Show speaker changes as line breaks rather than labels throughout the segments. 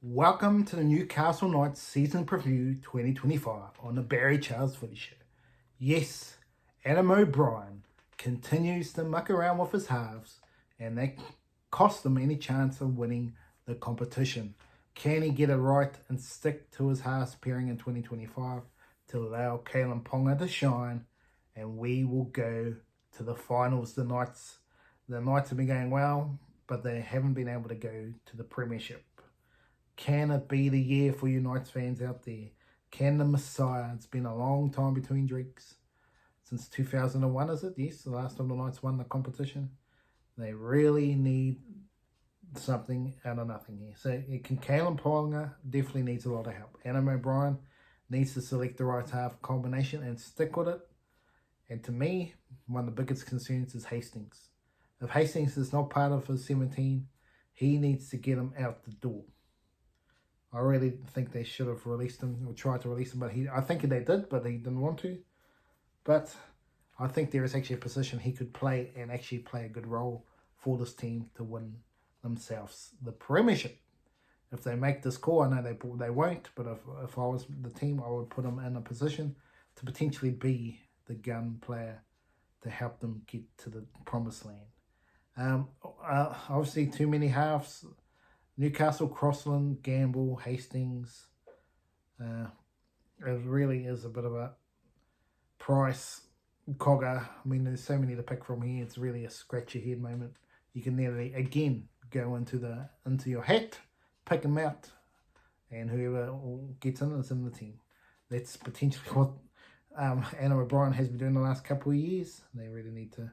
Welcome to the Newcastle Knights season preview 2025 on the Barry Charles Footy Show. Yes, Adam O'Brien continues to muck around with his halves, and that cost him any chance of winning the competition. Can he get it right and stick to his halves pairing in 2025 to allow Kalen Ponga to shine, and we will go to the finals? The Knights have been going well, but they haven't been able to go to the premiership. Can it be the year for you Knights fans out there? Can the Messiah? It's been a long time between drinks. Since 2001, is it? Yes, the last time the Knights won the competition. They really need something out of nothing here. So Kalen Ponga definitely needs a lot of help. Adam O'Brien needs to select the right half combination and stick with it. And to me, one of the biggest concerns is Hastings. If Hastings is not part of his 17, he needs to get him out the door. I really think they should have released him or tried to release him, but I think they did, but he didn't want to. But I think there is actually a position he could play and actually play a good role for this team to win themselves the premiership. If they make this call, I know they won't, but if I was the team, I would put him in a position to potentially be the gun player to help them get to the promised land. Obviously, too many halves. Newcastle, Crossland, Gamble, Hastings. It really is a bit of a Price, Cogger. I mean, there's so many to pick from here. It's really a scratch your head moment. You can nearly again go into your hat, pick them out, and whoever gets in is in the team. That's potentially what Adam O'Brien has been doing the last couple of years. They really need to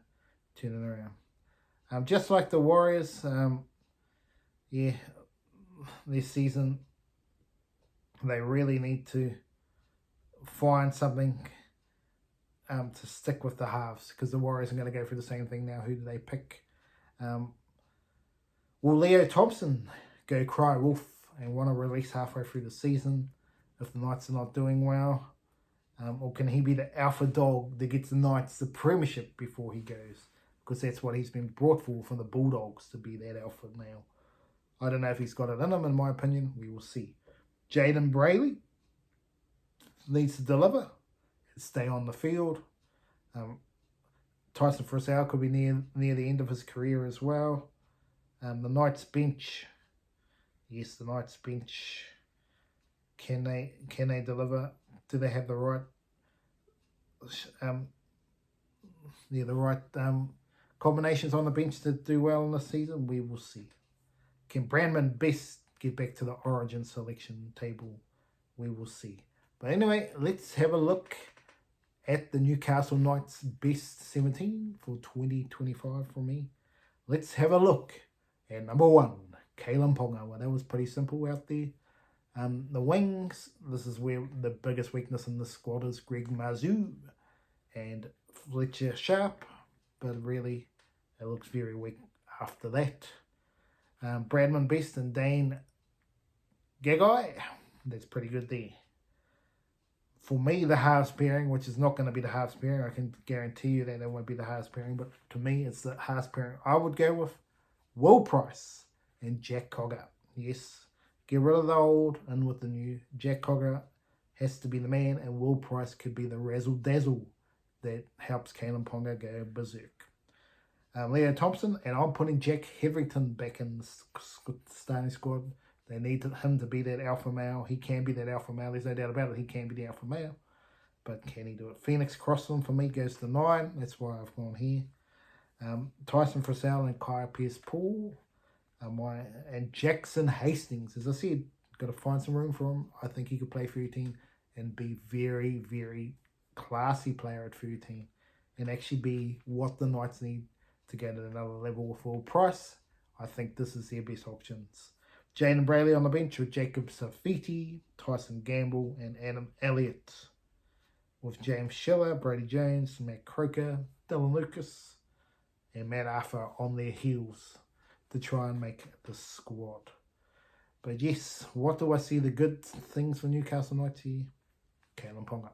turn it around. Just like the Warriors, this season they really need to find something to stick with the halves, because the Warriors are going to go through the same thing now. Who do they pick? Will Leo Thompson go cry wolf and want to release halfway through the season if the Knights are not doing well? Or can he be the alpha dog that gets the Knights the premiership before he goes? Because that's what he's been brought for from the Bulldogs, to be that alpha male. I don't know if he's got it in him, in my opinion. We will see. Jaden Brayley needs to deliver, stay on the field. Tyson Frizzell could be near the end of his career as well. The Knights bench. Yes, the Knights bench. Can they deliver? Do they have the right combinations on the bench to do well in this season? We will see. Can Brandman best get back to the origin selection table? We will see. But anyway, let's have a look at the Newcastle Knights best 17 for 2025 for me. Let's have a look at number 1, Kalen Ponga. Well, that was pretty simple out there. The wings, this is where the biggest weakness in the squad is. Greg Marzhew and Fletcher Sharp, but really it looks very weak after that. Bradman Best and Dane Gagai, that's pretty good there. For me, the halves pairing, which is not going to be the halves pairing, I can guarantee you that it won't be the halves pairing, but to me, it's the halves pairing I would go with. Will Price and Jack Cogger. Yes, get rid of the old and with the new. Jack Cogger has to be the man, and Will Price could be the razzle-dazzle that helps Kalen Ponga go berserk. Leo Thompson, and I'm putting Jack Hetherington back in the starting squad. They need him to be that alpha male. He can be that alpha male. There's no doubt about it. He can be the alpha male. But can he do it? Phoenix Crossland, for me, goes to 9. That's why I've gone here. Tyson Frizzell and Kyle Pearce-Paul. And Jackson Hastings. As I said, got to find some room for him. I think he could play for your team and be very, very classy player at 13. And actually be what the Knights need to go to another level with Will Price. I think this is their best options. Jaden Brayley on the bench with Jacob Safiti, Tyson Gamble, and Adam Elliott. With James Schiller, Brady Jones, Matt Croker, Dylan Lucas, and Matt Arthur on their heels to try and make the squad. But yes, what do I see the good things for Newcastle Knights here? Kalen Ponga.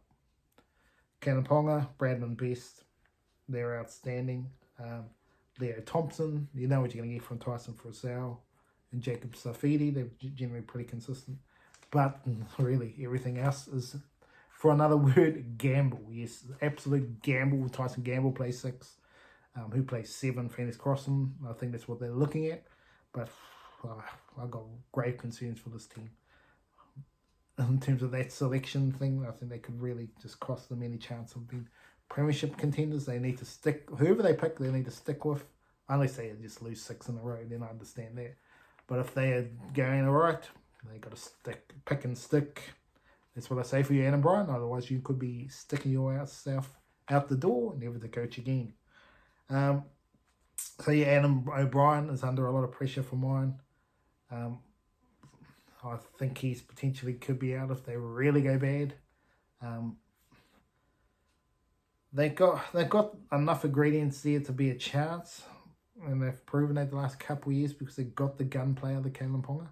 Kalen Ponga, Bradman Best, they're outstanding. Leo Thompson, you know what you're going to get from Tyson Frizzell and Jacob Safidi. They're generally pretty consistent. But really, everything else is, for another word, gamble. Yes, absolute gamble. Tyson Gamble plays 6. Who plays 7? Phoenix Crossing. I think that's what they're looking at. But I've got grave concerns for this team. In terms of that selection thing, I think they could really just cost them any chance of being premiership contenders. They need to stick, whoever they pick, they need to stick with. Unless they just lose 6 in a row, then I understand that. But if they are going alright, they got to pick and stick. That's what I say for you, Adam Brien. Otherwise, you could be sticking yourself out the door, never to coach again. So yeah, Adam O'Brien is under a lot of pressure for mine. I think he's potentially could be out if they really go bad. They've got enough ingredients there to be a chance, and they've proven it the last couple of years because they got the gun player, the Kalen Ponga.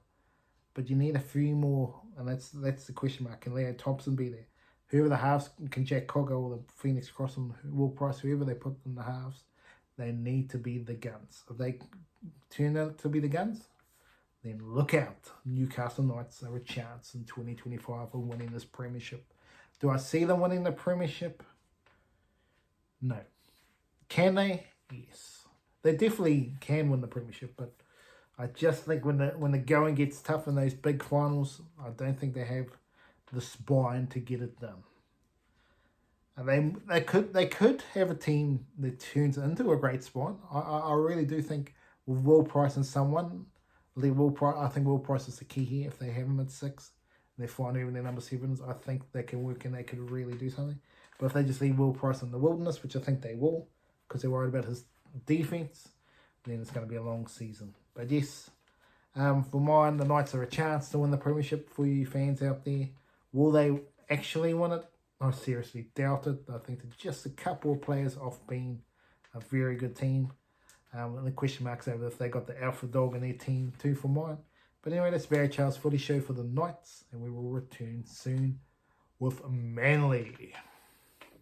But you need a few more, and that's the question mark. Can Leo Thompson be there? Whoever the halves, can Jack Cogger or the Phoenix Crossing, Will Price, whoever they put in the halves, they need to be the guns. If they turn out to be the guns, then look out. Newcastle Knights have a chance in 2025 of winning this premiership. Do I see them winning the premiership? No. Can they? Yes. They definitely can win the premiership, but I just think when the going gets tough in those big finals, I don't think they have the spine to get it done. And they could have a team that turns into a great spine. I really do think with Will Price and someone, I think Will Price is the key here. If they have him at 6, they find even their number 7s, I think they can work and they could really do something. But if they just leave Will Price in the wilderness, which I think they will, because they're worried about his defense, then it's going to be a long season. But yes, for mine, the Knights are a chance to win the premiership for you fans out there. Will they actually win it? I seriously doubt it. I think they're just a couple of players off being a very good team. And the question marks over if they got the alpha dog in their team too for mine. But anyway, that's Barry Charles Footy Show for the Knights, and we will return soon with Manly.